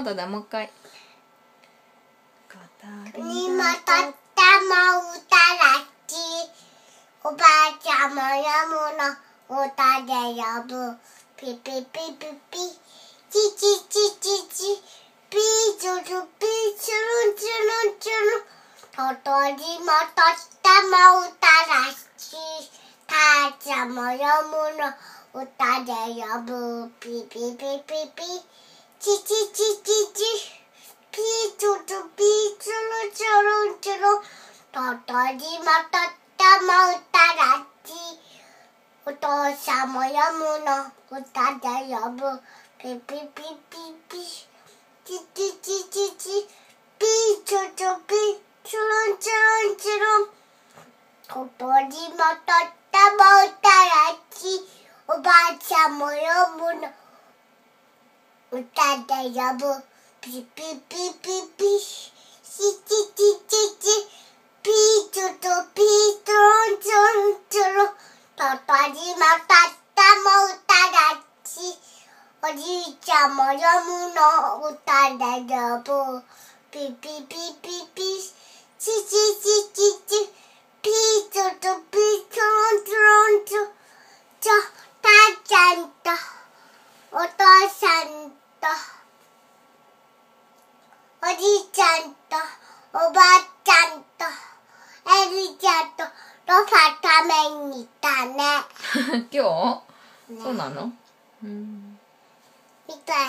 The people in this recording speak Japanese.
まだだ、もう一回。にもとっても歌らしい。おばあちゃんも読むの歌で呼ぶ。ピピピピピチチチチチピーチュルピーチュルチュルチュル。ととりもとっても歌らしい。母ちゃんも読むの歌で呼ぶ。ピピピピピチチチチチピーチュルピーチュルチュルチュル。ととりもとっても歌らしい。お父さんも読むの歌で呼ぶ。ピピピピピチチチチチピーチュチュピーチュルンチュルンチュルン。ととりもとっても歌らしい。おばあちゃんも読むの歌で呼ぶ。ピピピピピチチチチチピーチュチュピーチュルンチュルンチュルン。ととりもとっても歌らしい。おじいちゃんも読むの歌で呼ぶ。ピピピピピチチチチチピーチュチュピーチュルンチュルンチュ。たーちゃんとお父さんとおじいちゃんとおばあちゃんとエリちゃんとロファためにいたね。今日、ね、そうなの？みたい。